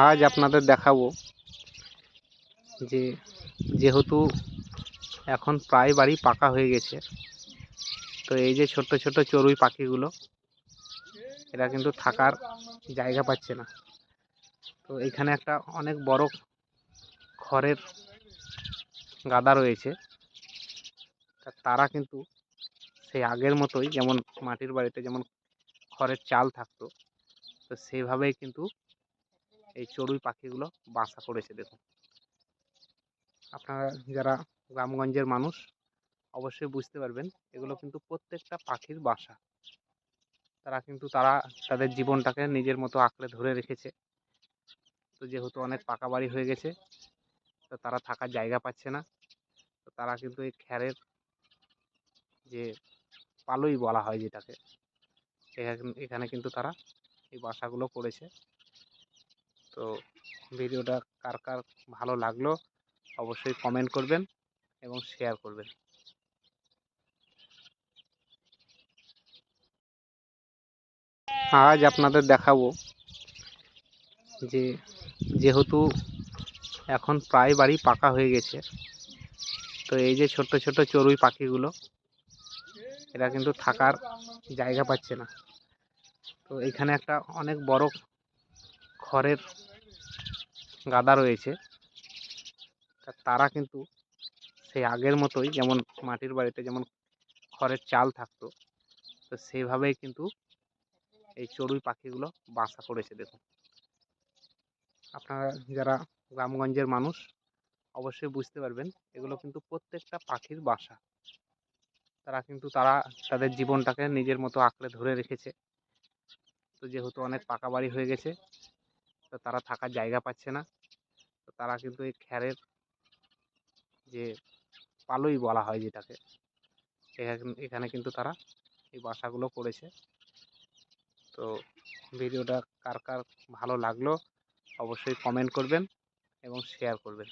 আজ আপনাদের দেখাবো যে যেহেতু এখন প্রায় বাড়ি পাকা হয়ে গেছে, তো এই যে ছোট্ট ছোট্ট চড়ুই পাখিগুলো এরা কিন্তু থাকার জায়গা পাচ্ছে না। তো এখানে একটা অনেক বড় খড়ের গাদা রয়েছে। তারা কিন্তু সেই আগের মতোই, যেমন মাটির বাড়িতে যেমন খড়ের চাল থাকতো, তো সেভাবেই কিন্তু এই চড়ুই পাখিগুলো বাসা করেছে। দেখুন, আপনারা যারা গ্রামগঞ্জের মানুষ অবশ্যই বুঝতে পারবেন, এগুলো কিন্তু প্রত্যেকটা পাখির বাসা। তারা তাদের জীবনটাকে নিজের মতো আঁকড়ে ধরে রেখেছে। তো যেহেতু অনেক পাকা বাড়ি হয়ে গেছে, তো তারা থাকার জায়গা পাচ্ছে না। তো তারা কিন্তু এই খ্যারের যে পালই বলা হয় যেটাকে, এখানে কিন্তু তারা এই বাসাগুলো করেছে। তো ভিডিওটা কার কার ভালো লাগলো অবশ্যই কমেন্ট করবেন এবং শেয়ার করবেন। আজ আপনাদের দেখাবো যে যেহেতু এখন প্রায় বাড়ি পাকা হয়ে গেছে, তো এই যে ছোট্ট ছোট্ট চড়ুই পাখিগুলো এরা কিন্তু থাকার জায়গা পাচ্ছে না। তো এখানে একটা অনেক বড় খড়ের গাদা রয়েছে। তারা কিন্তু সেই আগের মতোই, যেমন মাটির বাড়িতে যেমন খড়ের চাল থাকতো, তো সেভাবেই কিন্তু এই চড়ুই পাখিগুলো বাসা করেছে। দেখুন, আপনারা যারা গ্রামগঞ্জের মানুষ অবশ্যই বুঝতে পারবেন, এগুলো কিন্তু প্রত্যেকটা পাখির বাসা। তারা তাদের জীবনটাকে নিজের মতো আঁকড়ে ধরে রেখেছে। তো যেহেতু অনেক পাকা বাড়ি হয়ে গেছে, তো তারা থাকার জায়গা পাচ্ছে না। তো তারা কিন্তু এই খ্যারের যে পালই বলা হয় যেটাকে, এখানে কিন্তু তারা এই বাসাগুলো করেছে। তো ভিডিওটা কার কার ভালো লাগলো অবশ্যই কমেন্ট করবেন এবং শেয়ার করবেন।